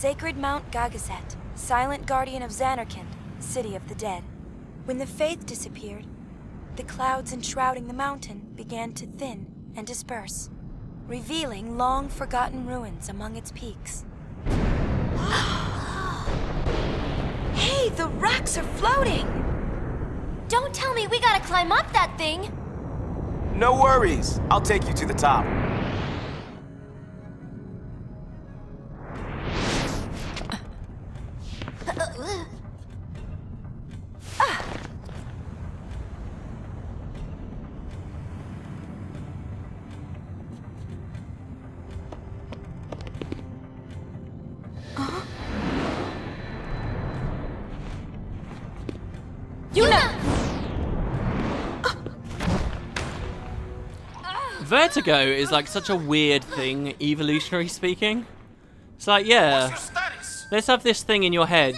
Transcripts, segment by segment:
Sacred Mount Gagazette, silent guardian of Xanarkand, city of the dead. When the faith disappeared, the clouds enshrouding the mountain began to thin and disperse, revealing long-forgotten ruins among its peaks. Hey, the rocks are floating! Don't tell me we gotta climb up that thing! No worries. I'll take you to the top. Vertigo is like such a weird thing, evolutionary speaking. It's like, yeah, let's have this thing in your head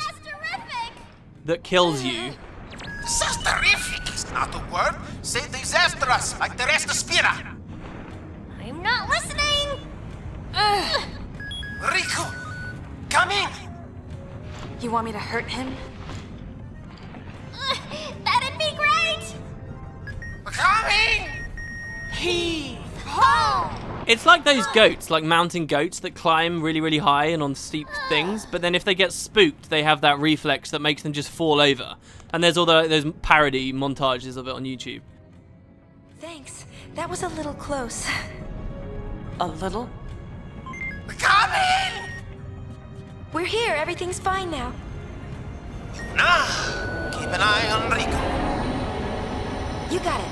that kills you. Disasterrific is not a word. Say disastrous, like the rest of Spira. I'm not listening! Riku, come in. You want me to hurt him? That'd be great! Come in. Heave ho! It's like those goats, like mountain goats that climb really, really high and on steep things, but then if they get spooked, they have that reflex that makes them just fall over. And there's all those parody montages of it on YouTube. Thanks. That was a little close. A little? Come in. We're here. Everything's fine now. Nah, keep an eye on Riku. You got it.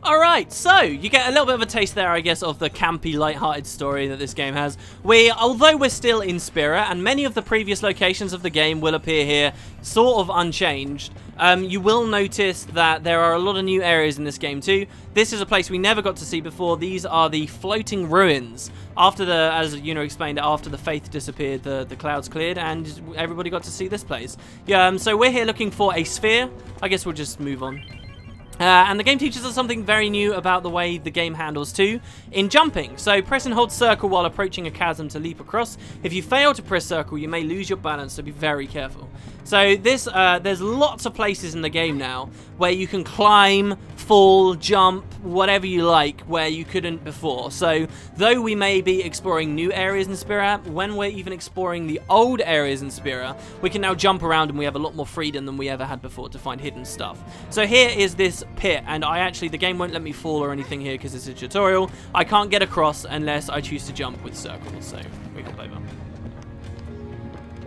Alright, so you get a little bit of a taste there, I guess, of the campy, light-hearted story that this game has. Although we're still in Spira, and many of the previous locations of the game will appear here, sort of unchanged, you will notice that there are a lot of new areas in this game too. This is a place we never got to see before. These are the floating ruins. After as Yuna explained, after the faith disappeared, the clouds cleared, and everybody got to see this place. Yeah, so we're here looking for a sphere. I guess we'll just move on. And the game teaches us something very new about the way the game handles too, in jumping. So press and hold circle while approaching a chasm to leap across. If you fail to press circle, you may lose your balance, so be very careful. So there's lots of places in the game now where you can climb, fall, jump, whatever you like, where you couldn't before. So though we may be exploring new areas in Spira, when we're even exploring the old areas in Spira, we can now jump around and we have a lot more freedom than we ever had before to find hidden stuff. So here is this pit, and the game won't let me fall or anything here because it's a tutorial. I can't get across unless I choose to jump with circles, so we hop over.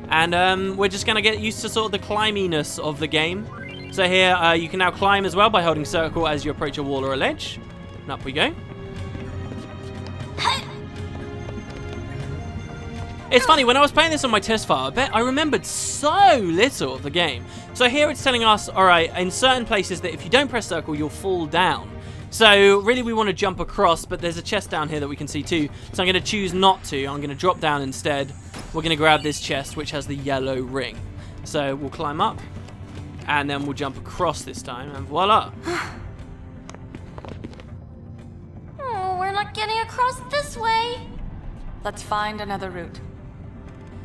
And we're just going to get used to sort of the climbiness of the game. So here, you can now climb as well by holding circle as you approach a wall or a ledge. And up we go. It's funny, when I was playing this on my test file, I remembered so little of the game. So here it's telling us, alright, in certain places that if you don't press circle, you'll fall down. So really we want to jump across, but there's a chest down here that we can see too. So I'm going to choose not to. I'm going to drop down instead. We're going to grab this chest, which has the yellow ring. So we'll climb up, and then we'll jump across this time, and voila. Oh, we're not getting across this way. Let's find another route.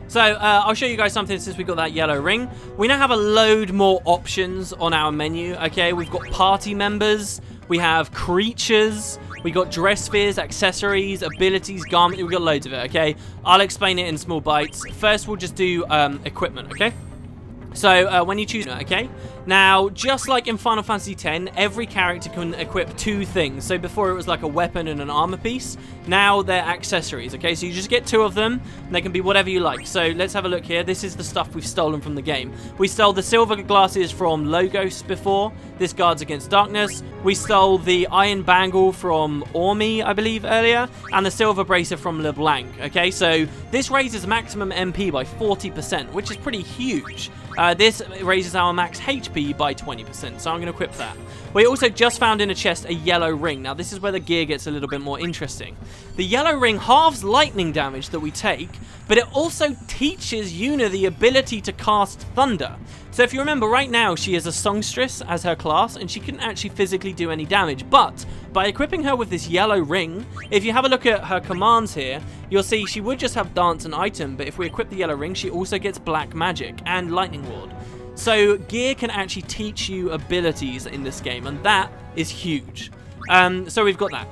So I'll show you guys something since we got that yellow ring. We now have a load more options on our menu, okay? We've got party members, we have creatures, we got dress spheres, accessories, abilities, garment, we've got loads of it, okay? I'll explain it in small bites. First, we'll just do equipment, okay? So when you choose, okay? Now, just like in Final Fantasy X, every character can equip two things. So before it was like a weapon and an armor piece. Now they're accessories, okay? So you just get two of them, and they can be whatever you like. So let's have a look here. This is the stuff we've stolen from the game. We stole the silver glasses from Logos before. This guards against darkness. We stole the iron bangle from Ormi, I believe, earlier. And the silver bracer from LeBlanc, okay? So this raises maximum MP by 40%, which is pretty huge. This raises our max HP by 20%, so I'm going to equip that. We also just found in a chest a yellow ring. Now, this is where the gear gets a little bit more interesting. The yellow ring halves lightning damage that we take, but it also teaches Yuna the ability to cast thunder. So if you remember, right now she is a songstress as her class, and she couldn't actually physically do any damage. But by equipping her with this yellow ring, if you have a look at her commands here, you'll see she would just have dance and item, but if we equip the yellow ring, she also gets black magic and lightning ward. So gear can actually teach you abilities in this game, and that is huge. So we've got that.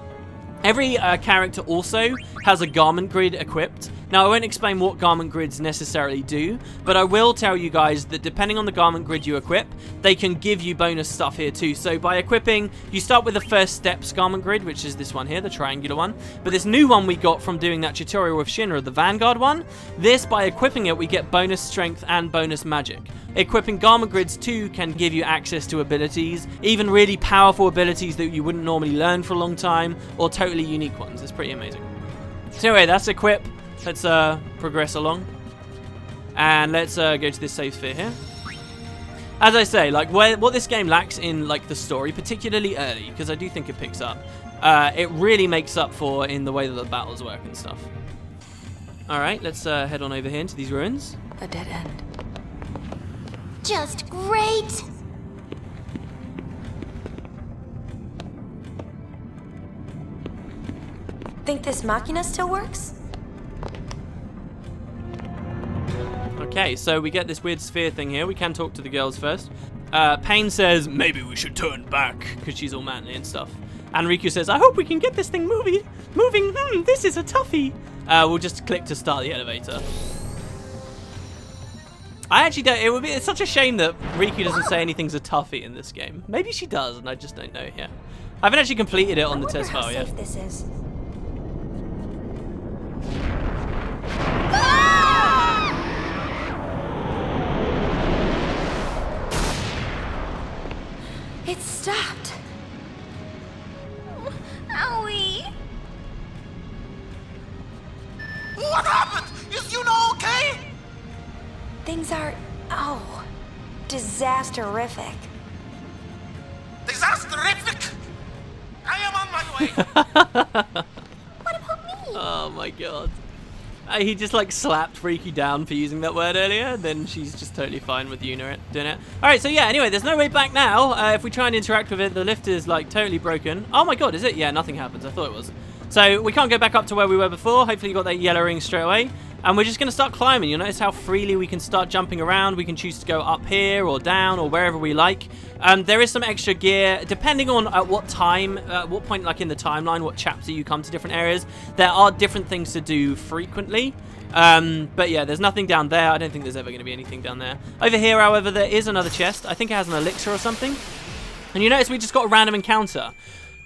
Every character also has a garment grid equipped. Now, I won't explain what garment grids necessarily do, but I will tell you guys that depending on the garment grid you equip, they can give you bonus stuff here too. So by equipping, you start with the first steps garment grid, which is this one here, the triangular one. But this new one we got from doing that tutorial with Shinra, the Vanguard one, this, by equipping it, we get bonus strength and bonus magic. Equipping garment grids too can give you access to abilities, even really powerful abilities that you wouldn't normally learn for a long time, or totally unique ones. It's pretty amazing. So anyway, that's equip. Let's progress along. And let's go to this save sphere here. As I say, like what this game lacks in like the story, particularly early, because I do think it picks up, it really makes up for in the way that the battles work and stuff. Alright, let's head on over here into these ruins. A dead end. Just great! Think this machina still works? Okay, so we get this weird sphere thing here. We can talk to the girls first. Pain says, maybe we should turn back, because she's all manly and stuff. And Riku says, I hope we can get this thing moving. This is a toughie. We'll just click to start the elevator. I actually don't, it's such a shame that Riku doesn't say anything's a toughie in this game. Maybe she does, and I just don't know here. I haven't actually completed it on the test file yet. This is. It stopped. Aoe! What happened? Is you know okay? Things are, oh, disasterific. Disasterific! I am on my way. What about me? Oh my god. He just like slapped Riku down for using that word earlier, then she's just totally fine with you doing it. Alright, so yeah, anyway, there's no way back now. If we try and interact with it, the lift is like totally broken. Oh my god, is it? Yeah, nothing happens. I thought it was. So we can't go back up to where we were before. Hopefully you got that yellow ring straight away. And we're just going to start climbing. You'll notice how freely we can start jumping around. We can choose to go up here or down or wherever we like. There is some extra gear, depending on at what time, at what point like in the timeline, what chapter you come to different areas. There are different things to do frequently. But yeah, there's nothing down there. I don't think there's ever going to be anything down there. Over here, however, there is another chest. I think it has an elixir or something. And you notice we just got a random encounter.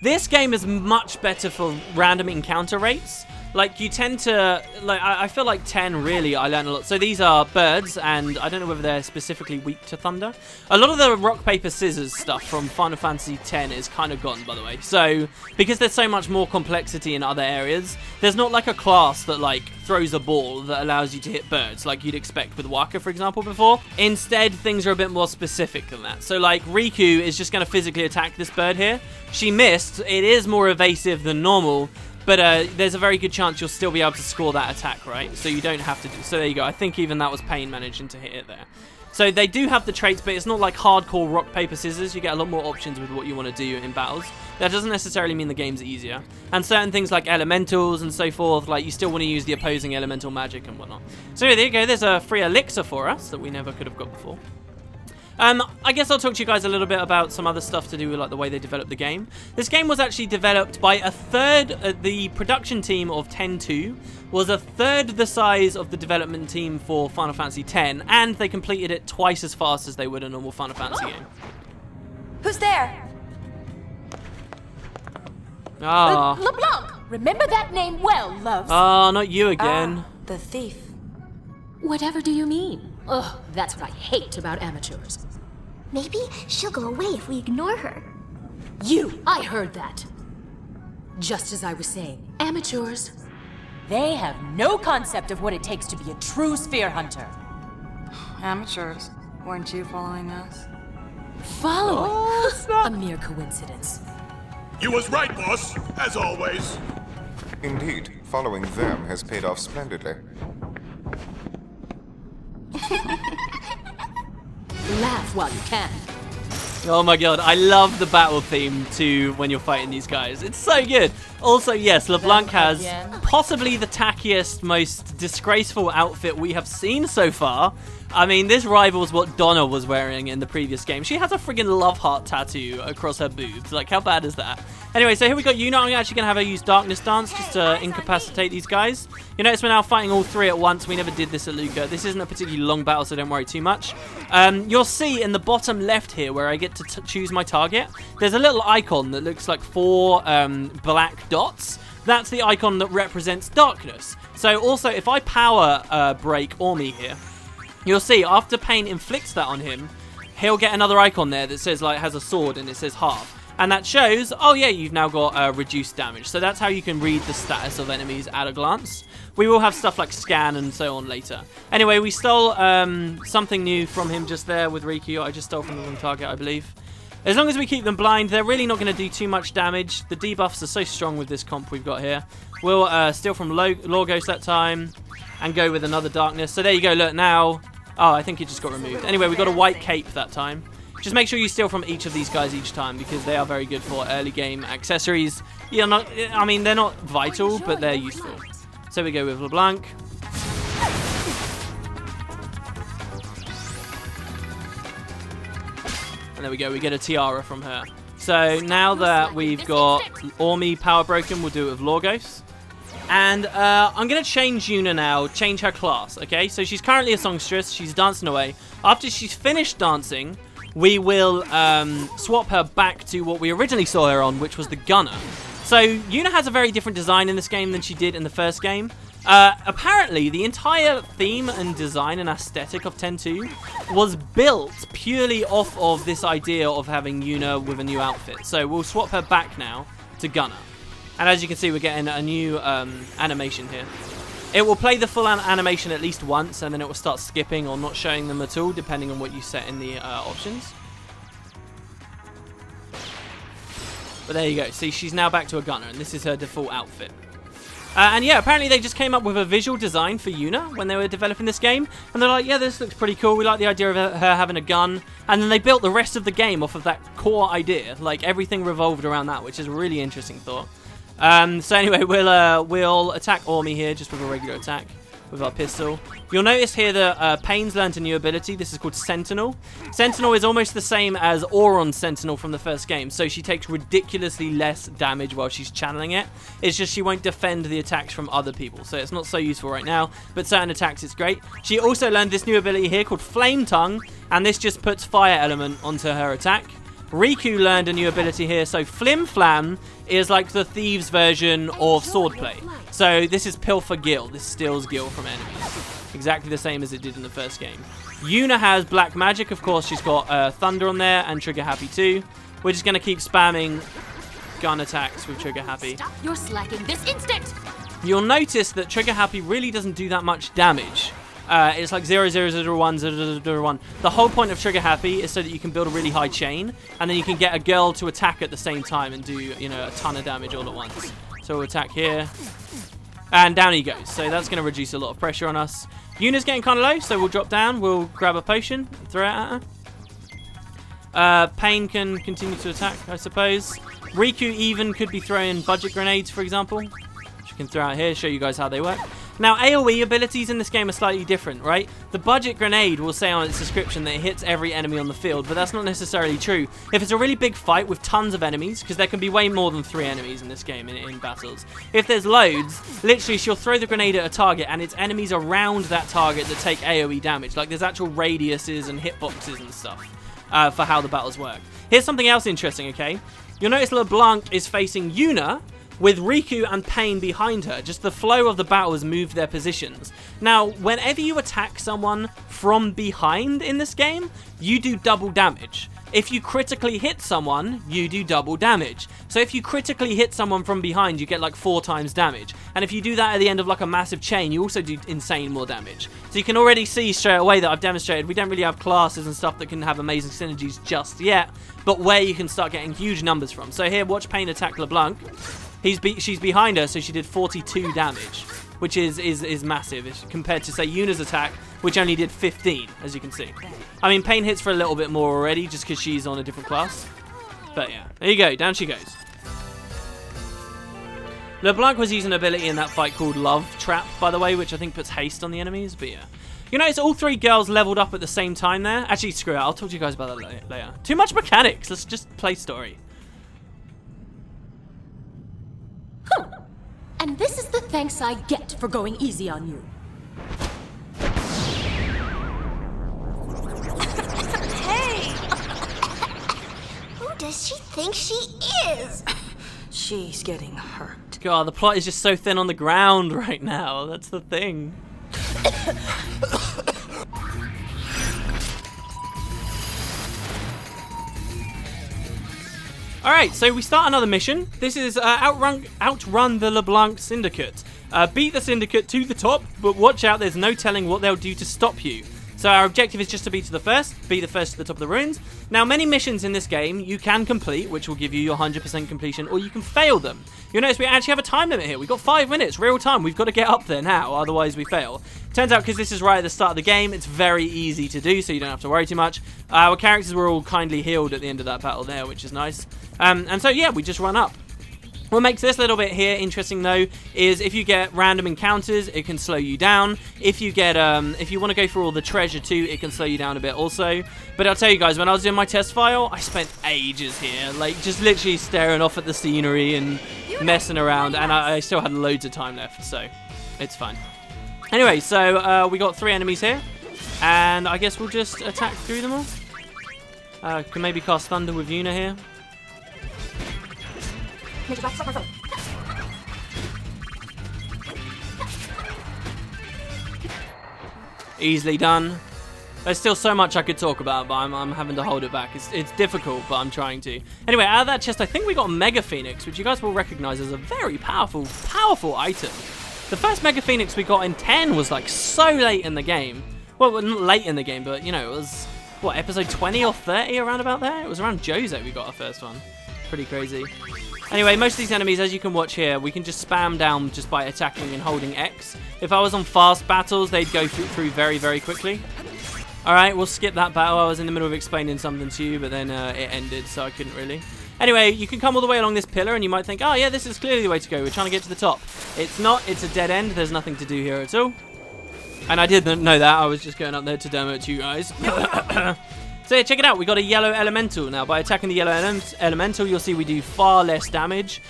This game is much better for random encounter rates. Like, you tend to, like, I feel like 10, really, I learned a lot. So these are birds, and I don't know whether they're specifically weak to thunder. A lot of the rock, paper, scissors stuff from Final Fantasy X is kind of gone, by the way. So, because there's so much more complexity in other areas, there's not, like, a class that, like, throws a ball that allows you to hit birds, like you'd expect with Waka, for example, before. Instead, things are a bit more specific than that. So, like, Riku is just going to physically attack this bird here. She missed. It is more evasive than normal. But there's a very good chance you'll still be able to score that attack, right? So you don't have to do... So there you go. I think even that was Pain managing to hit it there. So they do have the traits, but it's not like hardcore rock, paper, scissors. You get a lot more options with what you want to do in battles. That doesn't necessarily mean the game's easier. And certain things like elementals and so forth, like you still want to use the opposing elemental magic and whatnot. So there you go. There's a free elixir for us that we never could have got before. I guess I'll talk to you guys a little bit about some other stuff to do with like the way they developed the game. This game was actually developed by a third, the production team of 10-2 was a third the size of the development team for Final Fantasy X, and they completed it twice as fast as they would a normal Final Fantasy game. Who's there? Ah. LeBlanc! Remember that name well, loves. Ah, not you again. The thief. Whatever do you mean? Ugh, that's what I hate about amateurs. Maybe she'll go away if we ignore her. I heard that. Just as I was saying, amateurs, they have no concept of what it takes to be a true spear hunter. Amateurs, weren't you following us? Following? A mere coincidence. You was right, boss, as always. Indeed, following them has paid off splendidly. Laugh while you can. Oh my god, I love the battle theme too when you're fighting these guys. It's so good. Also, yes, LeBlanc has possibly the tackiest, most disgraceful outfit we have seen so far. I mean, this rivals what Donna was wearing in the previous game. She has a friggin' love heart tattoo across her boobs. Like, how bad is that? Anyway, so here we got Yuna. I'm actually going to have her use Darkness Dance just to incapacitate these guys. You notice we're now fighting all three at once. We never did this at Luca. This isn't a particularly long battle, so don't worry too much. You'll see in the bottom left here where I get to choose my target, there's a little icon that looks like 4 black dots. That's the icon that represents darkness. So also, if I power break Ormi here, you'll see after Pain inflicts that on him, he'll get another icon there that says, like, has a sword and it says half. And that shows, oh yeah, you've now got reduced damage. So that's how you can read the status of enemies at a glance. We will have stuff like scan and so on later. Anyway, we stole something new from him just there with Riku. I just stole from the wrong target, I believe. As long as we keep them blind, they're really not going to do too much damage. The debuffs are so strong with this comp we've got here. We'll steal from Lorgos that time and go with another darkness. So there you go, look, now... Oh, I think it just got removed. Anyway, we got a white cape that time. Just make sure you steal from each of these guys each time because they are very good for early game accessories. You're not, I mean, they're not vital, but they're useful. So we go with LeBlanc. And there we go, we get a tiara from her. So now that we've got Ormi power broken, we'll do it with Lorgos. And I'm going to change Yuna now, change her class, okay? So she's currently a songstress, she's dancing away. After she's finished dancing, we will swap her back to what we originally saw her on, which was the gunner. So Yuna has a very different design in this game than she did in the first game. Apparently, the entire theme and design and aesthetic of 10.2 was built purely off of this idea of having Yuna with a new outfit. So we'll swap her back now to gunner. And as you can see, we're getting a new animation here. It will play the full animation at least once, and then it will start skipping or not showing them at all, depending on what you set in the options. But there you go. See, she's now back to a gunner, and this is her default outfit. And yeah, apparently they just came up with a visual design for Yuna when they were developing this game. And they're like, yeah, this looks pretty cool. We like the idea of her having a gun. And then they built the rest of the game off of that core idea. Like, everything revolved around that, which is a really interesting thought. So anyway, we'll attack Ormi here just with a regular attack with our pistol. You'll notice here that Pain's learned a new ability. This is called Sentinel. Sentinel is almost the same as Auron's Sentinel from the first game, so she takes ridiculously less damage while she's channeling it. It's just she won't defend the attacks from other people, so it's not so useful right now, but certain attacks it's great. She also learned this new ability here called Flame Tongue, and this just puts fire element onto her attack. Riku learned a new ability here, so Flim Flam is like the thieves version of swordplay. So this is Pilfer Gil. This steals Gil from enemies. Exactly the same as it did in the first game. Yuna has Black Magic, of course. She's got Thunder on there and Trigger Happy too. We're just going to keep spamming gun attacks with Trigger Happy. Stop your slacking this instant! You'll notice that Trigger Happy really doesn't do that much damage. It's like 00001, 0001. The whole point of Trigger Happy is so that you can build a really high chain, and then you can get a girl to attack at the same time and do, you know, a ton of damage all at once. So we'll attack here, and down he goes. So that's going to reduce a lot of pressure on us. Yuna's getting kind of low, so we'll drop down. We'll grab a potion, throw it at her. Pain can continue to attack, I suppose. Riku even could be throwing budget grenades, for example, which you can throw out here, show you guys how they work. Now, AoE abilities in this game are slightly different, right? The budget grenade will say on its description that it hits every enemy on the field, but that's not necessarily true. If it's a really big fight with tons of enemies, because there can be way more than 3 enemies in this game in battles. If there's loads, literally she'll throw the grenade at a target, and it's enemies around that target that take AoE damage. Like, there's actual radiuses and hitboxes and stuff for how the battles work. Here's something else interesting, okay? You'll notice LeBlanc is facing Yuna, with Riku and Pain behind her. Just the flow of the battle has moved their positions. Now, whenever you attack someone from behind in this game, you do double damage. If you critically hit someone, you do double damage. So if you critically hit someone from behind, you get like 4 times damage. And if you do that at the end of like a massive chain, you also do insane more damage. So you can already see straight away that I've demonstrated we don't really have classes and stuff that can have amazing synergies just yet, but where you can start getting huge numbers from. So here, watch Pain attack LeBlanc. She's behind her, so she did 42 damage. which is massive compared to, say, Yuna's attack, which only did 15, as you can see. I mean, Pain hits for a little bit more already, just because she's on a different class. But yeah, there you go, down she goes. LeBlanc was using an ability in that fight called Love Trap, by the way, which I think puts haste on the enemies, but yeah. You notice all three girls leveled up at the same time there? Actually, screw it, I'll talk to you guys about that later. Too much mechanics, let's just play story. And this is the thanks I get for going easy on you. Hey! Who does she think she is? She's getting hurt. God, the plot is just so thin on the ground right now. That's the thing. Alright, so we start another mission. This is outrun the LeBlanc Syndicate. Beat the Syndicate to the top, but watch out, there's no telling what they'll do to stop you. So our objective is just to be the first to the top of the ruins. Now, many missions in this game you can complete, which will give you your 100% completion, or you can fail them. You'll notice we actually have a time limit here. We've got 5 minutes, real time. We've got to get up there now, otherwise we fail. Turns out, because this is right at the start of the game, it's very easy to do, so you don't have to worry too much. Our characters were all kindly healed at the end of that battle there, which is nice. And so, yeah, we just run up. What makes this little bit here interesting, though, is if you get random encounters, it can slow you down. If you get, if you want to go for all the treasure too, it can slow you down a bit also. But I'll tell you guys, when I was doing my test file, I spent ages here, like just literally staring off at the scenery and messing around, and I still had loads of time left, so it's fine. Anyway, so we got 3 enemies here, and I guess we'll just attack through them all. Can maybe cast Thunder with Yuna here. Easily done. There's still so much I could talk about, but I'm having to hold it back. It's difficult, but I'm trying to. Anyway, out of that chest, I think we got a Mega Phoenix, which you guys will recognize as a very powerful item. The first Mega Phoenix we got in 10 was like so late in the game. Well, not late in the game, but you know, it was, what, episode 20 or 30 around about there? It was around Jose we got our first one. Pretty crazy. Anyway, most of these enemies, as you can watch here, we can just spam down just by attacking and holding X. If I was on fast battles, they'd go through very, very quickly. Alright, we'll skip that battle. I was in the middle of explaining something to you, but then it ended, so I couldn't really. Anyway, you can come all the way along this pillar, and you might think, oh yeah, this is clearly the way to go. We're trying to get to the top. It's not. It's a dead end. There's nothing to do here at all. And I didn't know that. I was just going up there to demo it to you guys. So yeah, check it out. We got a yellow elemental. Now, by attacking the yellow elemental, you'll see we do far less damage.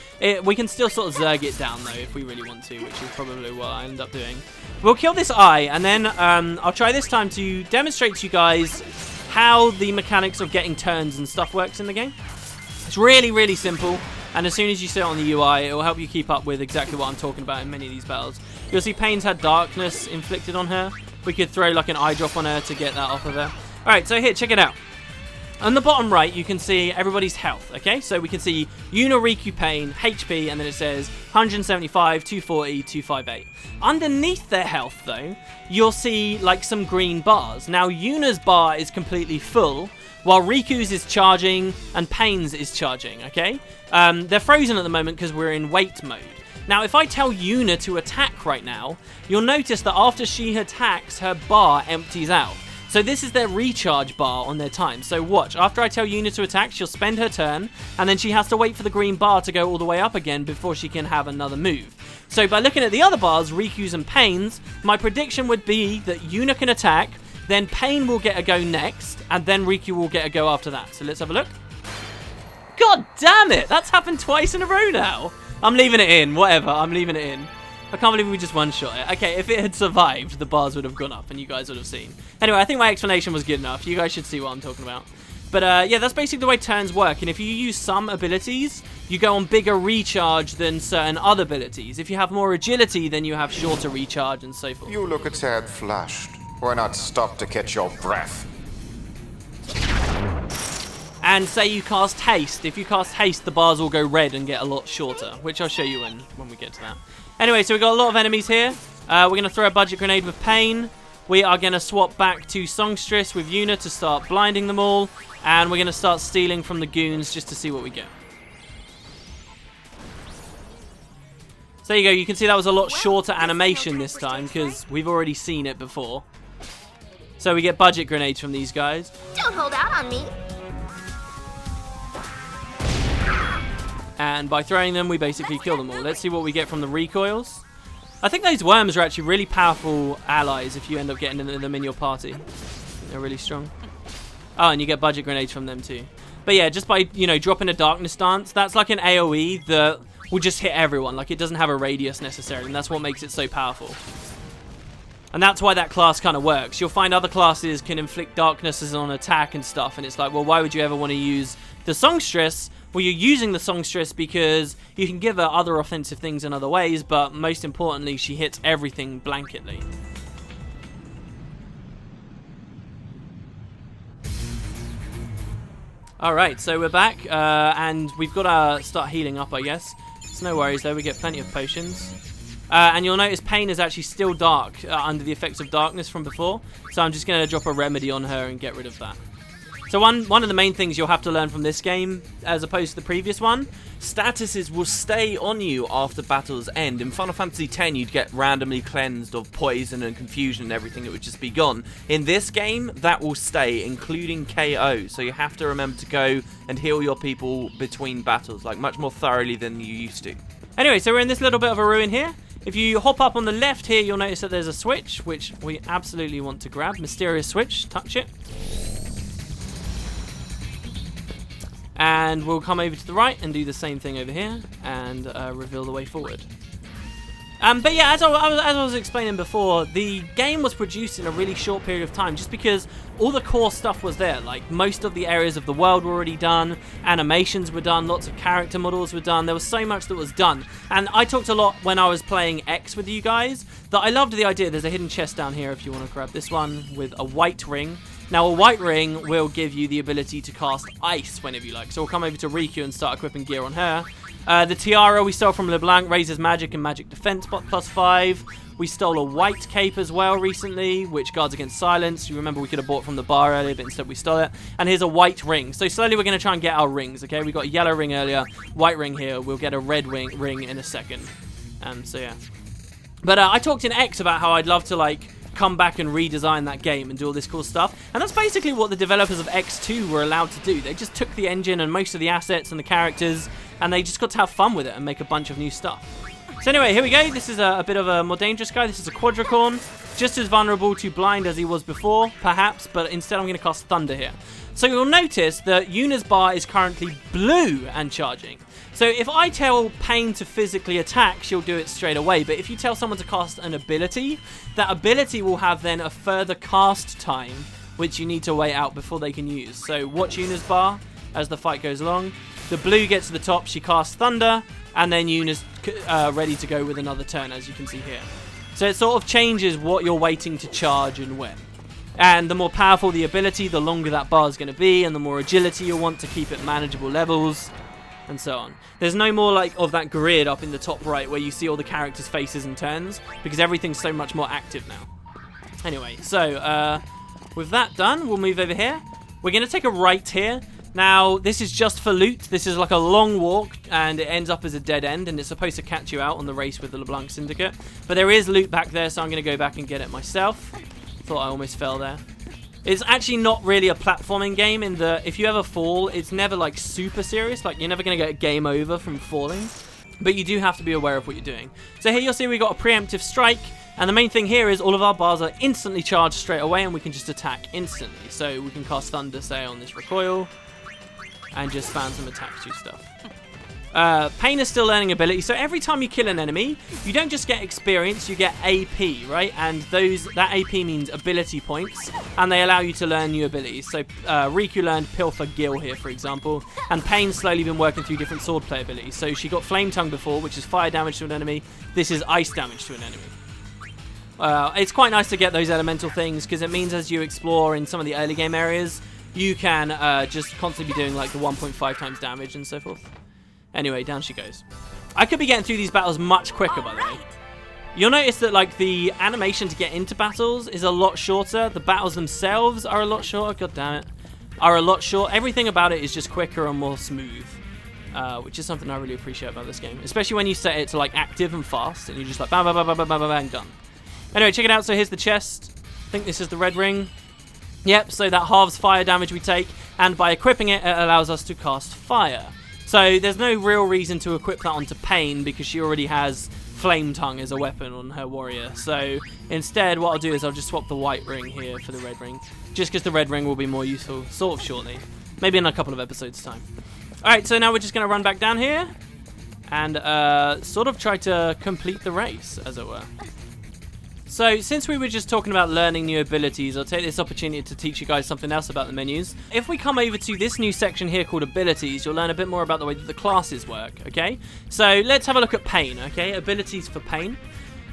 We can still sort of zerg it down, though, if we really want to, which is probably what I end up doing. We'll kill this eye, and then I'll try this time to demonstrate to you guys how the mechanics of getting turns and stuff works in the game. It's really, really simple, and as soon as you see it on the UI, it will help you keep up with exactly what I'm talking about in many of these battles. You'll see Pain's had darkness inflicted on her. We could throw like an eye drop on her to get that off of her. Alright, so here, check it out. On the bottom right, you can see everybody's health, okay? So we can see Yuna, Riku, Pain, HP, and then it says 175, 240, 258. Underneath their health, though, you'll see, like, some green bars. Now, Yuna's bar is completely full, while Riku's is charging and Pain's is charging, okay? They're frozen at the moment because we're in wait mode. Now, if I tell Yuna to attack right now, you'll notice that after she attacks, her bar empties out. So this is their recharge bar on their time. So watch, after I tell Yuna to attack, she'll spend her turn, and then she has to wait for the green bar to go all the way up again before she can have another move. So by looking at the other bars, Riku's and Pain's, my prediction would be that Yuna can attack, then Pain will get a go next, and then Riku will get a go after that. So let's have a look. God damn it! That's happened twice in a row now. I'm leaving it in, whatever, I'm leaving it in. I can't believe we just one-shot it. Okay, if it had survived, the bars would have gone up and you guys would have seen. Anyway, I think my explanation was good enough. You guys should see what I'm talking about. But yeah, that's basically the way turns work. And if you use some abilities, you go on bigger recharge than certain other abilities. If you have more agility, then you have shorter recharge and so forth. You look a tad flushed. Why not stop to catch your breath? And say you cast haste. If you cast haste, the bars will go red and get a lot shorter, which I'll show you when we get to that. Anyway, so we've got a lot of enemies here. We're going to throw a budget grenade with Pain. We are going to swap back to Songstress with Yuna to start blinding them all. And we're going to start stealing from the goons just to see what we get. So there you go, you can see that was a lot shorter animation this time because we've already seen it before. So we get budget grenades from these guys. Don't hold out on me. And by throwing them, we basically kill them all. Let's see what we get from the recoils. I think those worms are actually really powerful allies if you end up getting them in your party. They're really strong. Oh, and you get budget grenades from them too. But yeah, just by, you know, dropping a darkness dance, that's like an AoE that will just hit everyone. Like, it doesn't have a radius necessarily, and that's what makes it so powerful. And that's why that class kind of works. You'll find other classes can inflict darknesses on attack and stuff, and it's like, well, why would you ever want to use the songstress? Well, you're using the songstress because you can give her other offensive things in other ways, but most importantly, she hits everything blanketly. Alright, so we're back, and we've got to start healing up, I guess. It's no worries though, we get plenty of potions. And you'll notice Pain is actually still dark under the effects of darkness from before, so I'm just going to drop a remedy on her and get rid of that. So one of the main things you'll have to learn from this game, as opposed to the previous one, statuses will stay on you after battles end. In Final Fantasy X, you'd get randomly cleansed of poison and confusion and everything. It would just be gone. In this game, that will stay, including KO. So you have to remember to go and heal your people between battles, like much more thoroughly than you used to. Anyway, so we're in this little bit of a ruin here. If you hop up on the left here, you'll notice that there's a switch, which we absolutely want to grab. Mysterious switch, touch it. And we'll come over to the right and do the same thing over here and reveal the way forward. But yeah, as I was explaining before, the game was produced in a really short period of time just because all the core stuff was there. Like, most of the areas of the world were already done, animations were done, lots of character models were done. There was so much that was done. And I talked a lot when I was playing X with you guys that I loved the idea. There's a hidden chest down here if you want to grab this one with a white ring. Now, a white ring will give you the ability to cast ice whenever you like. So we'll come over to Riku and start equipping gear on her. The tiara we stole from LeBlanc raises magic and magic defense +5. We stole a white cape as well recently, which guards against silence. You remember we could have bought from the bar earlier, but instead we stole it. And here's a white ring. So slowly we're going to try and get our rings, okay? We got a yellow ring earlier, white ring here. We'll get a red ring in a second. So yeah. But I talked in X about how I'd love to, like, come back and redesign that game and do all this cool stuff. And that's basically what the developers of X2 were allowed to do. They just took the engine and most of the assets and the characters, and they just got to have fun with it and make a bunch of new stuff. So anyway, here we go. This is a bit of a more dangerous guy. This is a Quadricorn. Just as vulnerable to blind as he was before, perhaps, but instead I'm going to cast Thunder here. So you'll notice that Yuna's bar is currently blue and charging. So if I tell Pain to physically attack, she'll do it straight away. But if you tell someone to cast an ability, that ability will have then a further cast time, which you need to wait out before they can use. So watch Yuna's bar as the fight goes along. The blue gets to the top, she casts Thunder, and then Yuna's ready to go with another turn, as you can see here. So it sort of changes what you're waiting to charge and when. And the more powerful the ability, the longer that bar is going to be, and the more agility you'll want to keep at manageable levels, and so on. There's no more like of that grid up in the top right where you see all the characters' faces and turns, because everything's so much more active now. Anyway, so with that done, we'll move over here. We're going to take a right here. Now, this is just for loot. This is like a long walk, and it ends up as a dead end, and it's supposed to catch you out on the race with the LeBlanc Syndicate. But there is loot back there, so I'm going to go back and get it myself. Thought I almost fell there. It's actually not really a platforming game in that if you ever fall, it's never like super serious. Like, you're never going to get a game over from falling. But you do have to be aware of what you're doing. So here you'll see we got a Preemptive Strike. And the main thing here is all of our bars are instantly charged straight away, and we can just attack instantly. So we can cast Thunder, say, on this recoil, and just spam some attack 2 stuff. Pain is still learning ability, so every time you kill an enemy, you don't just get experience, you get AP, right? And that AP means ability points, and they allow you to learn new abilities. So Riku learned Pilfer Gil here, for example, and Pain's slowly been working through different swordplay abilities. So she got Flame Tongue before, which is fire damage to an enemy. This is ice damage to an enemy. It's quite nice to get those elemental things, because it means as you explore in some of the early game areas, you can just constantly be doing like the 1.5 times damage and so forth. Anyway, down she goes. I could be getting through these battles much quicker, by the way. You'll notice that like the animation to get into battles is a lot shorter. The battles themselves are a lot shorter. God damn it. Are a lot short. Everything about it is just quicker and more smooth. which is something I really appreciate about this game, especially when you set it to like active and fast, and you're just like bang, bang, bang, bang, bang, bang, bang, done. Anyway, check it out. So here's the chest. I think this is the red ring. Yep, so that halves fire damage we take, and by equipping it, it allows us to cast fire. So there's no real reason to equip that onto Pain, because she already has Flame Tongue as a weapon on her warrior. So instead, what I'll do is I'll just swap the white ring here for the red ring, just because the red ring will be more useful sort of shortly. Maybe in a couple of episodes' time. Alright, so now we're just going to run back down here and sort of try to complete the race, as it were. So, since we were just talking about learning new abilities, I'll take this opportunity to teach you guys something else about the menus. If we come over to this new section here called Abilities, you'll learn a bit more about the way that the classes work, okay? So, let's have a look at Pain, okay? Abilities for Pain.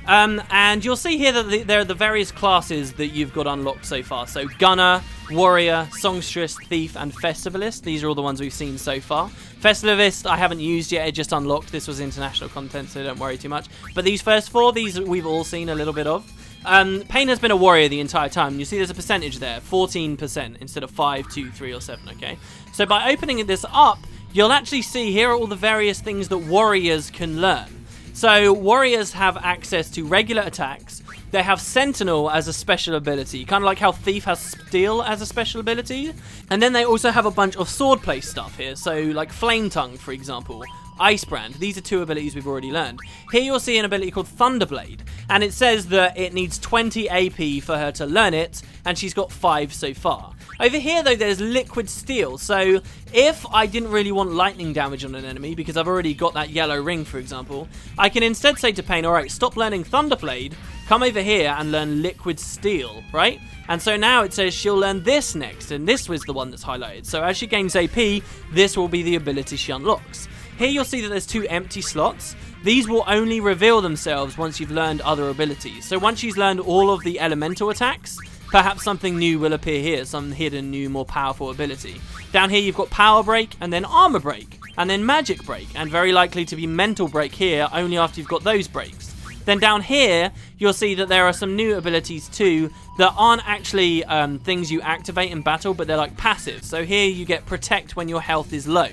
And you'll see here that there are the various classes that you've got unlocked so far. So, Gunner, Warrior, Songstress, Thief, and Festivalist. These are all the ones we've seen so far. Festivalist I haven't used yet, it just unlocked. This was international content, so don't worry too much. But these first four, these we've all seen a little bit of. Pain has been a warrior the entire time. You see there's a percentage there, 14% instead of 5, 2, 3, or 7, okay? So by opening this up, you'll actually see here are all the various things that warriors can learn. So warriors have access to regular attacks. They have Sentinel as a special ability, kind of like how Thief has Steel as a special ability. And then they also have a bunch of swordplay stuff here, so like Flame Tongue, for example. Ice Brand. These are two abilities we've already learned. Here you'll see an ability called Thunderblade, and it says that it needs 20 AP for her to learn it, and she's got 5 so far. Over here, though, there's Liquid Steel, so if I didn't really want lightning damage on an enemy, because I've already got that yellow ring, for example, I can instead say to Pain, alright, stop learning Thunderblade, come over here and learn Liquid Steel, right? And so now it says she'll learn this next, and this was the one that's highlighted. So as she gains AP, this will be the ability she unlocks. Here you'll see that there's 2 empty slots. These will only reveal themselves once you've learned other abilities. So once she's learned all of the elemental attacks, perhaps something new will appear here, some hidden new, more powerful ability. Down here you've got Power Break, and then Armor Break, and then Magic Break, and very likely to be Mental Break here, only after you've got those breaks. Then down here, you'll see that there are some new abilities too that aren't actually things you activate in battle, but they're like passive. So here you get Protect when your health is low.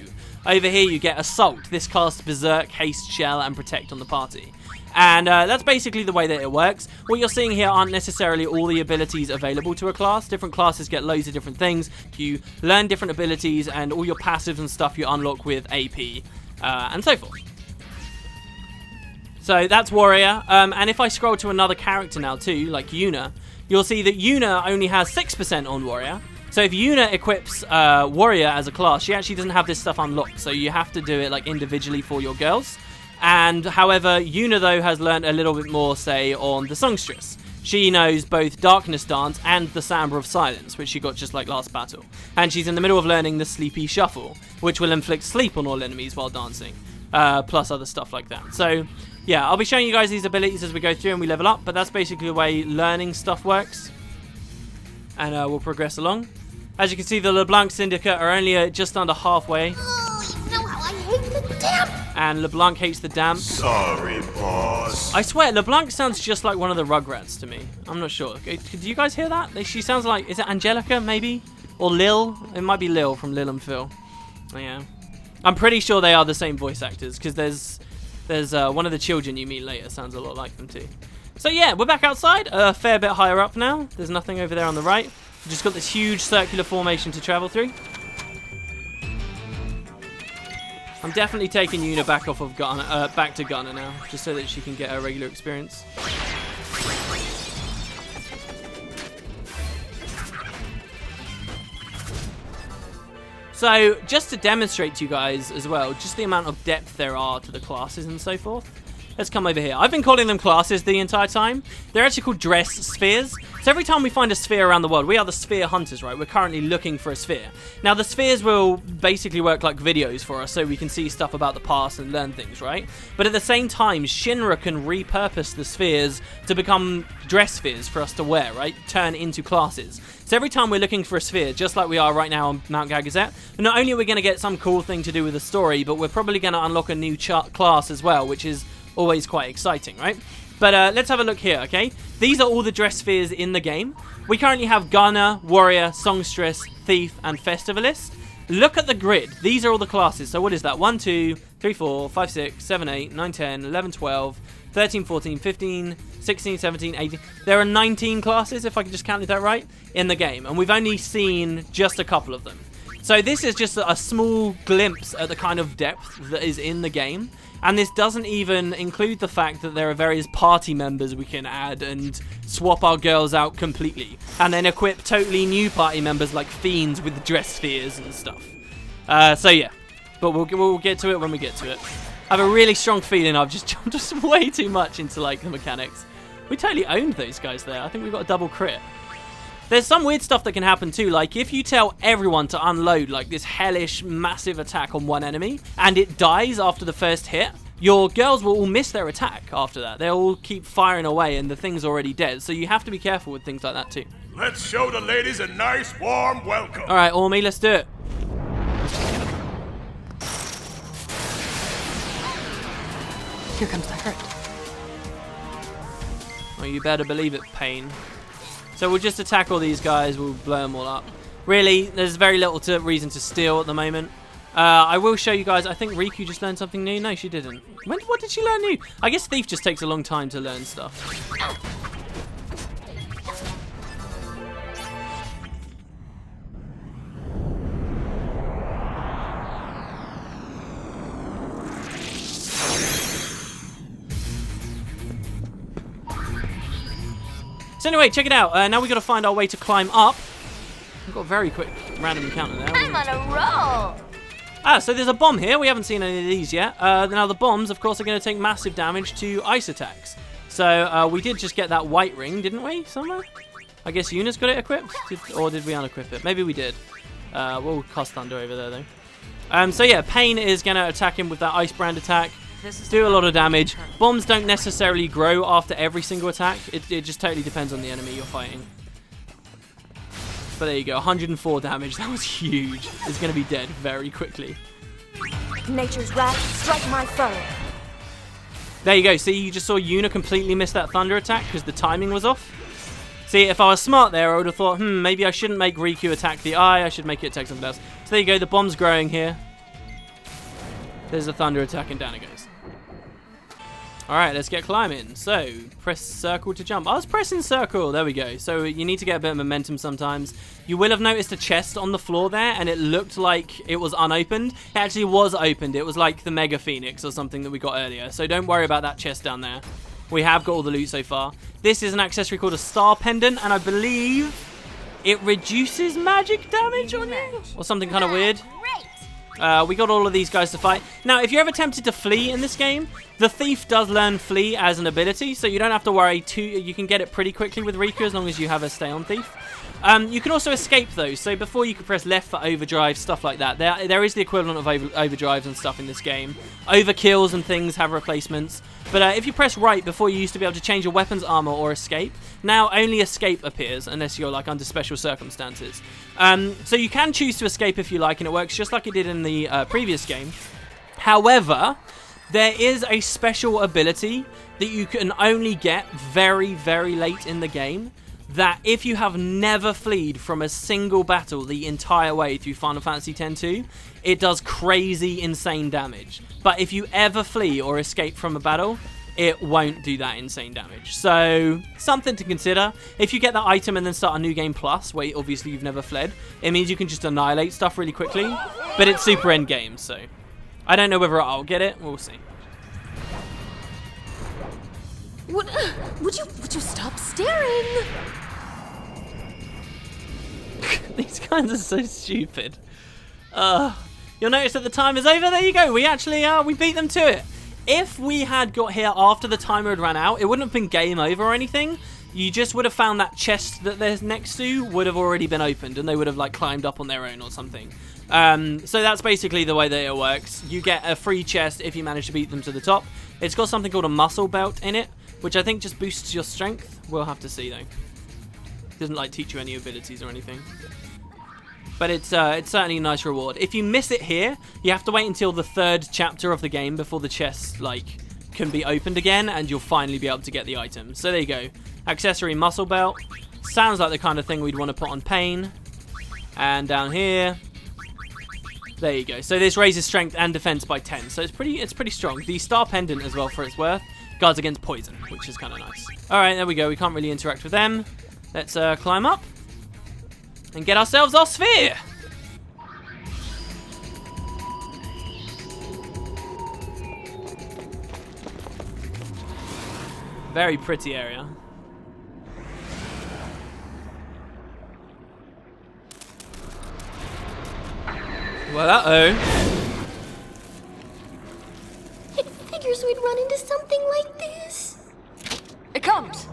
Over here you get Assault. This casts Berserk, Haste, Shell, and Protect on the party. And that's basically the way that it works. What you're seeing here aren't necessarily all the abilities available to a class. Different classes get loads of different things. You learn different abilities, and all your passives and stuff you unlock with AP, and so forth. So that's Warrior. And if I scroll to another character now too, like Yuna, you'll see that Yuna only has 6% on Warrior. So if Yuna equips Warrior as a class, she actually doesn't have this stuff unlocked. So you have to do it like individually for your girls. And however, Yuna though has learned a little bit more, say, on the Songstress. She knows both Darkness Dance and the Samba of Silence, which she got just like last battle. And she's in the middle of learning the Sleepy Shuffle, which will inflict sleep on all enemies while dancing. Plus other stuff like that. So yeah, I'll be showing you guys these abilities as we go through and we level up, but that's basically the way learning stuff works. And we'll progress along. As you can see, the LeBlanc Syndicate are only just under halfway. Oh, you know how I hate the damp! And LeBlanc hates the damp. Sorry, boss. I swear, LeBlanc sounds just like one of the Rugrats to me. I'm not sure. Do you guys hear that? She sounds like, is it Angelica, maybe? Or Lil? It might be Lil from Lil and Phil. Yeah. I'm pretty sure they are the same voice actors, because there's one of the children you meet later sounds a lot like them too. So yeah, we're back outside, a fair bit higher up now. There's nothing over there on the right. We've just got this huge circular formation to travel through. I'm definitely taking Yuna back off of Gunner, back to Gunner now, just so that she can get her regular experience. So, just to demonstrate to you guys as well, just the amount of depth there are to the classes and so forth. Let's come over here. I've been calling them classes the entire time. They're actually called dress spheres. So every time we find a sphere around the world, we are the sphere hunters, right? We're currently looking for a sphere. Now, the spheres will basically work like videos for us, so we can see stuff about the past and learn things, right? But at the same time, Shinra can repurpose the spheres to become dress spheres for us to wear, right? Turn into classes. So every time we're looking for a sphere, just like we are right now on Mount Gagazette, not only are we going to get some cool thing to do with the story, but we're probably going to unlock a new class as well, which is always quite exciting, right? But let's have a look here, okay? These are all the dress spheres in the game. We currently have Gunner, Warrior, Songstress, Thief, and Festivalist. Look at the grid. These are all the classes. So what is that? 1, 2, 3, 4, 5, 6, 7, 8, 9, 10, 11, 12, 13, 14, 15, 16, 17, 18. There are 19 classes, if I can just count that right, in the game. And we've only seen just a couple of them. So this is just a small glimpse at the kind of depth that is in the game. And this doesn't even include the fact that there are various party members we can add and swap our girls out completely. And then equip totally new party members like fiends with dress spheres and stuff. So yeah, but we'll get to it when we get to it. I have a really strong feeling I've just jumped just way too much into like the mechanics. We totally owned those guys there. I think we got a double crit. There's some weird stuff that can happen too, like if you tell everyone to unload like this hellish massive attack on one enemy and it dies after the first hit, your girls will all miss their attack after that. They'll all keep firing away and the thing's already dead, so you have to be careful with things like that too. Let's show the ladies a nice warm welcome. Alright, Ormy, let's do it. Here comes the hurt. Well, you better believe it, Pain. So we'll just attack all these guys, we'll blow them all up. Really, there's very little reason to steal at the moment. I will show you guys, I think Riku just learned something new. No, she didn't. What did she learn new? I guess Thief just takes a long time to learn stuff. So anyway, check it out. Now we've got to find our way to climb up. We've got a very quick random encounter there. I'm on a roll. Ah, so there's a bomb here. We haven't seen any of these yet. Now the bombs, of course, are going to take massive damage to ice attacks. So we did just get that white ring, didn't we, somewhere? I guess Yuna's got it equipped? Or did we unequip it? Maybe we did. We'll cast Thunder over there, though. So yeah, Pain is going to attack him with that Ice Brand attack. Do a lot of damage. Bombs don't necessarily grow after every single attack. It just totally depends on the enemy you're fighting. But there you go, 104 damage. That was huge. It's going to be dead very quickly. Nature's wrath, strike my foe. There you go. See, you just saw Yuna completely miss that thunder attack because the timing was off. See, if I was smart there, I would have thought, maybe I shouldn't make Riku attack the eye. I should make it attack something else. So there you go. The bomb's growing here. There's a thunder attack and down it goes. Alright, let's get climbing. So, press circle to jump. I was pressing circle. There we go. So, you need to get a bit of momentum sometimes. You will have noticed a chest on the floor there, and it looked like it was unopened. It actually was opened. It was like the Mega Phoenix or something that we got earlier. So, don't worry about that chest down there. We have got all the loot so far. This is an accessory called a Star Pendant, and I believe it reduces magic damage on you? Or something kind of weird. We got all of these guys to fight. Now, if you're ever tempted to flee in this game, the Thief does learn Flee as an ability, so you don't have to worry. You can get it pretty quickly with Riku as long as you have a Stay on Thief. You can also escape those, so before you can press left for overdrive, stuff like that. There is the equivalent of overdrives and stuff in this game. Overkills and things have replacements. But if you press right before, you used to be able to change your weapon's armor or escape. Now only escape appears unless you're like under special circumstances. So you can choose to escape if you like, and it works just like it did in the previous game. However, there is a special ability that you can only get very, very late in the game, that if you have never fled from a single battle the entire way through Final Fantasy X-2, it does crazy, insane damage. But if you ever flee or escape from a battle, it won't do that insane damage. So, something to consider. If you get that item and then start a new game plus, where obviously you've never fled, it means you can just annihilate stuff really quickly, but it's super end game, so I don't know whether I'll get it. We'll see. Would you stop staring? These guys are so stupid. You'll notice that the time is over. There you go. We actually we beat them to it. If we had got here after the timer had run out, it wouldn't have been game over or anything. You just would have found that chest that they're next to would have already been opened, and they would have like climbed up on their own or something. So that's basically the way that it works. You get a free chest if you manage to beat them to the top. It's got something called a muscle belt in it, which I think just boosts your strength. We'll have to see though. It doesn't like teach you any abilities or anything. But it's certainly a nice reward. If you miss it here, you have to wait until the 3rd chapter of the game before the chest can be opened again, and you'll finally be able to get the item. So there you go. Accessory muscle belt. Sounds like the kind of thing we'd want to put on Pain. And down here, There you go. So this raises strength and defense by 10. So it's pretty strong. The star pendant as well, for its worth, guards against poison, which is kind of nice. All right, there we go. We can't really interact with them. Let's climb up and get ourselves our sphere. Very pretty area. Well, uh-oh. It figures we'd run into something like this. It comes.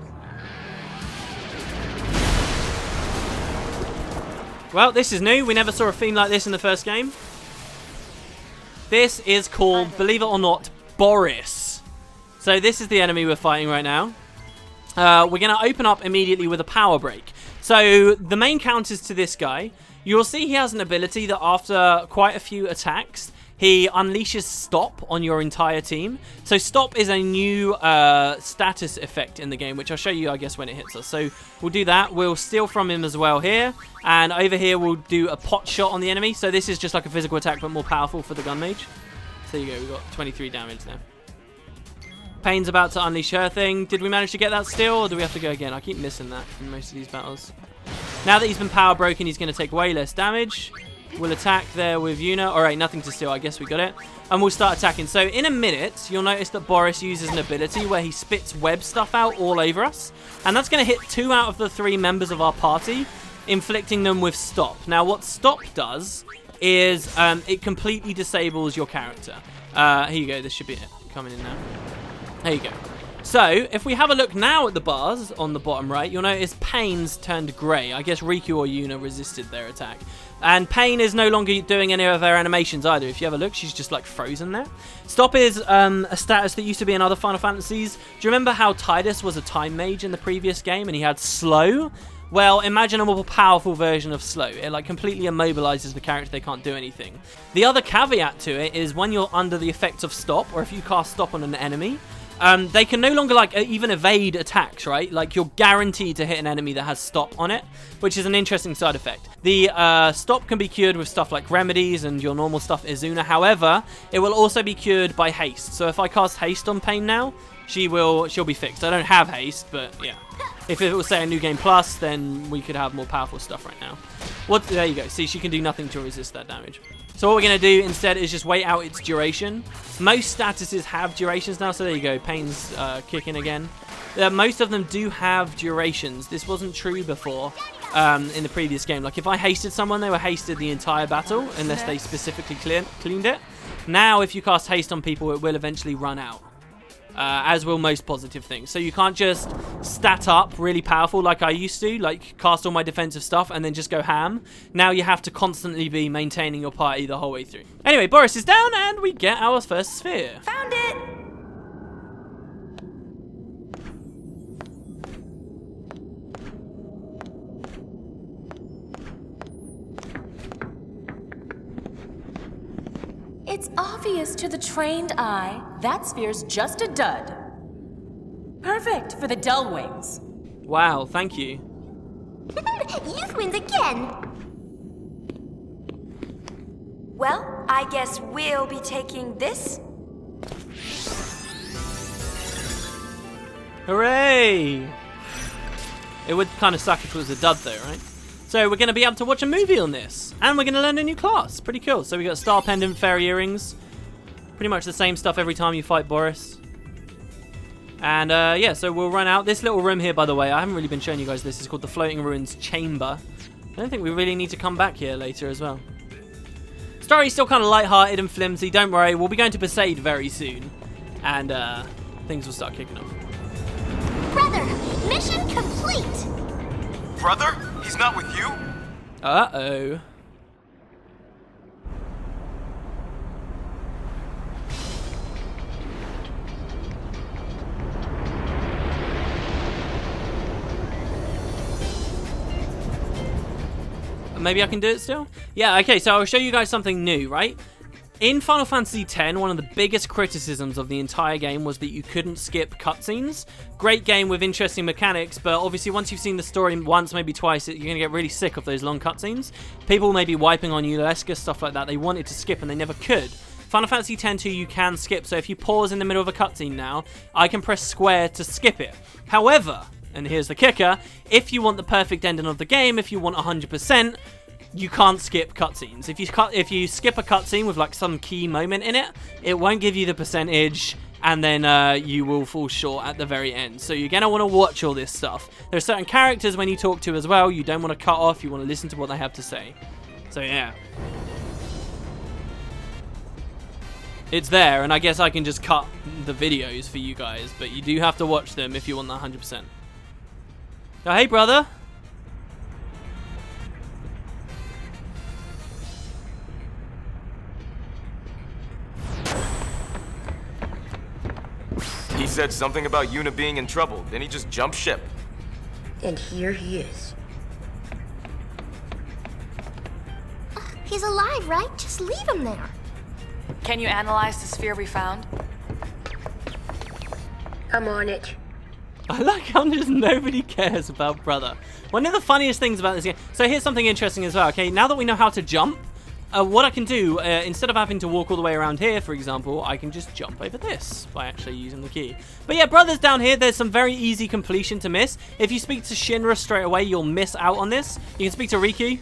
Well, this is new. We never saw a theme like this in the first game. This is called, believe it or not, Boris. So this is the enemy we're fighting right now. We're going to open up immediately with a power break. So the main counters to this guy, you'll see he has an ability that after quite a few attacks, he unleashes Stop on your entire team. So Stop is a new status effect in the game, which I'll show you, I guess, when it hits us. So we'll do that. We'll steal from him as well here. And over here, we'll do a pot shot on the enemy. So this is just like a physical attack, but more powerful for the gun mage. So there you go. We've got 23 damage there. Pain's about to unleash her thing. Did we manage to get that still, or do we have to go again? I keep missing that in most of these battles. Now that he's been power broken, he's going to take way less damage. We'll attack there with Yuna. Alright, nothing to steal. I guess we got it. And we'll start attacking. So in a minute, you'll notice that Boris uses an ability where he spits web stuff out all over us. And that's going to hit 2 out of the 3 members of our party, inflicting them with Stop. Now, what Stop does is it completely disables your character. Here you go. This should be it. Coming in now. There you go. So, if we have a look now at the bars on the bottom right, you'll notice Pain's turned grey. I guess Riku or Yuna resisted their attack. And Pain is no longer doing any of her animations either. If you have a look, she's just like frozen there. Stop is a status that used to be in other Final Fantasies. Do you remember how Tidus was a time mage in the previous game and he had Slow? Well, imagine a more powerful version of Slow. It like completely immobilizes the character, they can't do anything. The other caveat to it is when you're under the effect of Stop, or if you cast Stop on an enemy, they can no longer like even evade attacks, right? Like you're guaranteed to hit an enemy that has Stop on it, which is an interesting side effect. The Stop can be cured with stuff like remedies and your normal stuff Izuna. However, it will also be cured by haste. So if I cast haste on Pain now, she'll be fixed. I don't have haste, but yeah. If it was say a new game plus, then we could have more powerful stuff right now. There you go. See, she can do nothing to resist that damage. So what we're going to do instead is just wait out its duration. Most statuses have durations now, so there you go. Pain's kicking again. Most of them do have durations. This wasn't true before in the previous game. Like if I hasted someone, they were hasted the entire battle unless they specifically cleaned it. Now if you cast haste on people, it will eventually run out. As will most positive things. So you can't just stat up really powerful like I used to, like cast all my defensive stuff and then just go ham. Now you have to constantly be maintaining your party the whole way through. Anyway, Boris is down and we get our first sphere. Found it! It's obvious to the trained eye, that sphere's just a dud. Perfect for the dull wings. Wow, thank you. Youth wins again. Well, I guess we'll be taking this. Hooray! It would kind of suck if it was a dud though, right? So we're going to be able to watch a movie on this. And we're going to learn a new class. Pretty cool. So we got Star Pendant, Fairy Earrings. Pretty much the same stuff every time you fight Boris. And yeah, so we'll run out. This little room here, by the way, I haven't really been showing you guys this. It's called the Floating Ruins Chamber. I don't think we really need to come back here later as well. Story's still kind of lighthearted and flimsy. Don't worry, we'll be going to Besaid very soon. And things will start kicking off. Brother, mission complete. Brother? He's not with you? Uh-oh. Maybe I can do it still? Yeah, okay, so I'll show you guys something new, right? In Final Fantasy X, one of the biggest criticisms of the entire game was that you couldn't skip cutscenes. Great game with interesting mechanics, but obviously once you've seen the story once, maybe twice, you're going to get really sick of those long cutscenes. People may be wiping on Uleska, stuff like that. They wanted to skip and they never could. Final Fantasy X-2 you can skip, so if you pause in the middle of a cutscene now, I can press square to skip it. However, and here's the kicker, if you want the perfect ending of the game, if you want 100%, you can't skip cutscenes. If you skip a cutscene with like some key moment in it, it won't give you the percentage, and then you will fall short at the very end. So you're gonna want to watch all this stuff. There are certain characters when you talk to as well, you don't want to cut off, you want to listen to what they have to say. So yeah. It's there, and I guess I can just cut the videos for you guys, but you do have to watch them if you want the 100%. Oh, hey, brother. He said something about Yuna being in trouble, then he just jumped ship. And here he is. He's alive, right? Just leave him there. Can you analyze the sphere we found? I'm on it. I like how just nobody cares about brother. One of the funniest things about this game... So here's something interesting as well, okay? Now that we know how to jump, what I can do, instead of having to walk all the way around here, for example, I can just jump over this by actually using the key. But yeah, brother's down here. There's some very easy completion to miss. If you speak to Shinra straight away, you'll miss out on this. You can speak to Riku.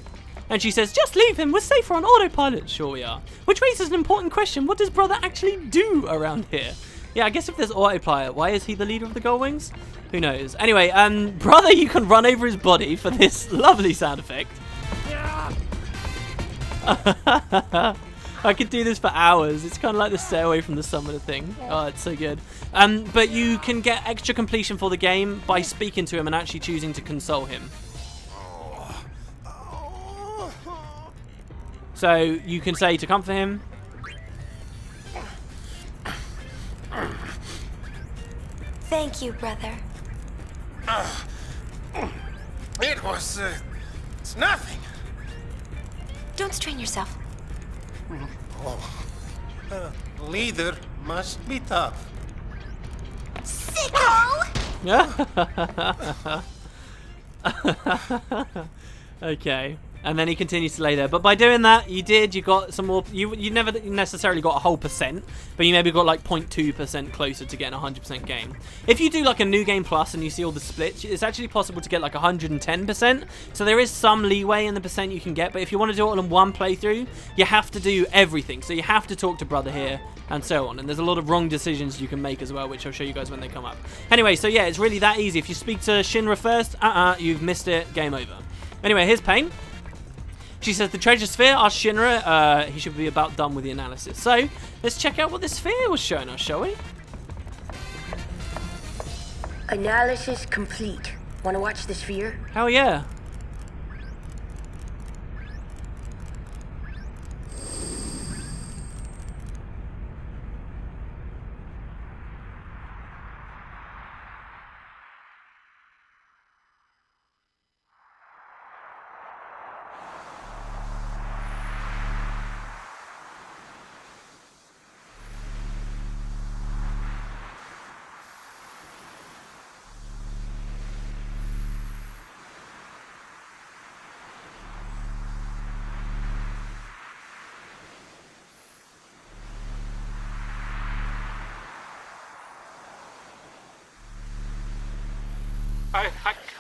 And she says, just leave him, we're safe on autopilot. Sure we are. Which raises an important question. What does brother actually do around here? Yeah, I guess if there's autopilot, why is he the leader of the Gullwings? Who knows? Anyway, brother, you can run over his body for this lovely sound effect. I could do this for hours. It's kind of like the Stay Away from the Summoner thing. Oh, it's so good. But you can get extra completion for the game by speaking to him and actually choosing to console him. So you can say to comfort him. Thank you, brother. It was, it's nothing. Don't strain yourself. Leader must be tough. Sicko! Okay. And then he continues to lay there. But by doing that, you got some more... You never necessarily got a whole percent, but you maybe got like 0.2% closer to getting 100% game. If you do like a New Game Plus and you see all the splits, it's actually possible to get like 110%. So there is some leeway in the percent you can get, but if you want to do it all in one playthrough, you have to do everything. So you have to talk to brother here and so on. And there's a lot of wrong decisions you can make as well, which I'll show you guys when they come up. Anyway, so yeah, it's really that easy. If you speak to Shinra first, you've missed it. Game over. Anyway, here's Pain. She says the treasure sphere, ask Shinra, he should be about done with the analysis. So, let's check out what the sphere was showing us, shall we? Analysis complete. Want to watch the sphere? Hell yeah.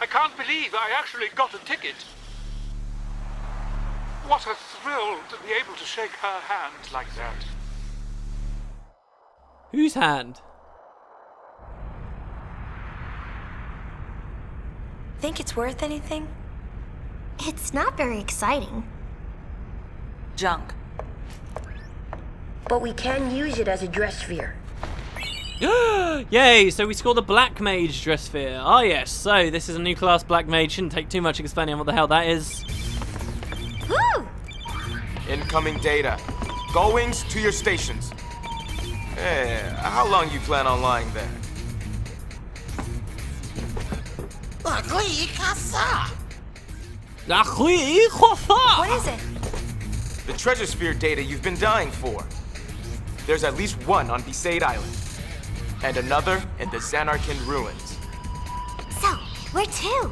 I can't believe I actually got a ticket. What a thrill to be able to shake her hand like that. Whose hand? Think it's worth anything? It's not very exciting. Junk. But we can use it as a dress sphere. Yay, so we scored the Black Mage dress sphere. Oh yes, so this is a new class Black Mage. Shouldn't take too much explaining what the hell that is. Woo! Incoming data. Gullwings to your stations. How long you plan on lying there? What The treasure sphere data you've been dying for. there's at least one on Besaid Island, and another in the Zanarkand ruins. So, where to?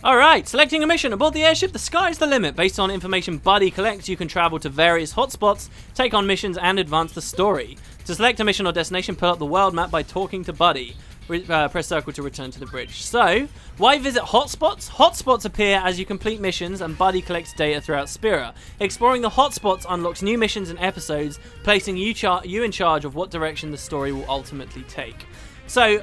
Alright, selecting a mission. Aboard the airship, the sky's the limit. Based on information Buddy collects, you can travel to various hotspots, take on missions, and advance the story. To select a mission or destination, pull up the world map by talking to Buddy. Press circle to return to the bridge. So, why visit hotspots? Hotspots appear as you complete missions and Buddy collects data throughout Spira. Exploring the hotspots unlocks new missions and episodes, placing you in charge of what direction the story will ultimately take. So,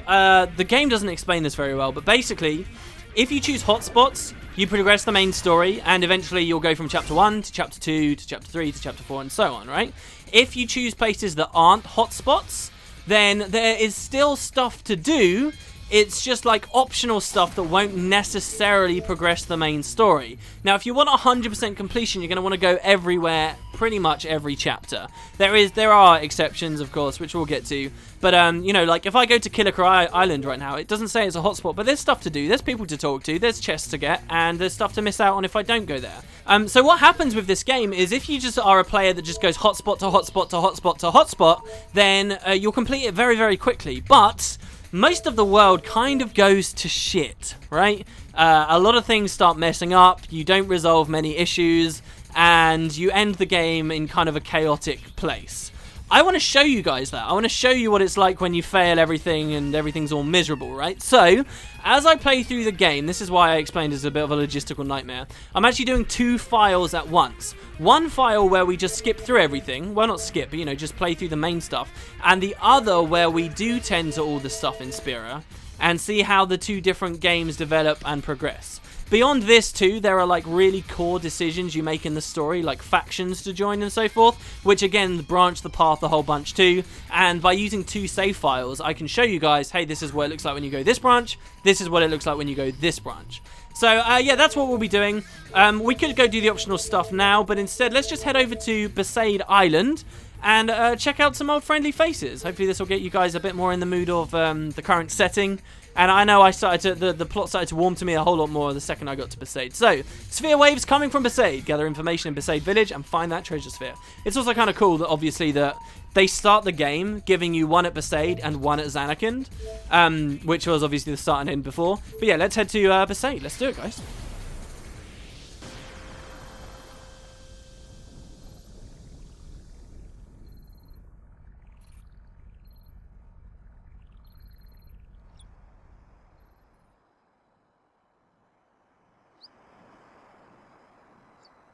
the game doesn't explain this very well, but basically, if you choose hotspots, you progress the main story, and eventually you'll go from Chapter 1 to Chapter 2 to Chapter 3 to Chapter 4 and so on, right? If you choose places that aren't hotspots, then there is still stuff to do. It's just like optional stuff that won't necessarily progress the main story. Now, if you want 100% completion, you're going to want to go everywhere, pretty much every chapter. There are exceptions, of course, which we'll get to. But, you know, like if I go to Killer Cry Island right now, it doesn't say it's a hotspot, but there's stuff to do, there's people to talk to, there's chests to get, and there's stuff to miss out on if I don't go there. So what happens with this game is if you just are a player that just goes hotspot to hotspot to hotspot to hotspot, then you'll complete it very, very quickly. But most of the world kind of goes to shit, right? A lot of things start messing up, you don't resolve many issues, and you end the game in kind of a chaotic place. I want to show you guys that. I want to show you what it's like when you fail everything and everything's all miserable, right? So, as I play through the game, this is why I explained it's a bit of a logistical nightmare. I'm actually doing 2 files at once. One file where we just skip through everything. Well, not skip, but, you know, just play through the main stuff. And the other where we do tend to all the stuff in Spira and see how the 2 different games develop and progress. Beyond this too, there are like really core decisions you make in the story, like factions to join and so forth, which again branch the path a whole bunch too. And by using 2 save files, I can show you guys, hey, this is what it looks like when you go this branch, this is what it looks like when you go this branch. So yeah, that's what we'll be doing. We could go do the optional stuff now, but instead let's just head over to Besaid Island and check out some old friendly faces. Hopefully this will get you guys a bit more in the mood of the current setting. And I know the plot started to warm to me a whole lot more the second I got to Besaid. So, sphere waves coming from Besaid. Gather information in Besaid Village and find that treasure sphere. It's also kind of cool that obviously that they start the game giving you 1 at Besaid and 1 at Zanarkand, which was obviously the start and end before. But yeah, let's head to Besaid. Let's do it, guys.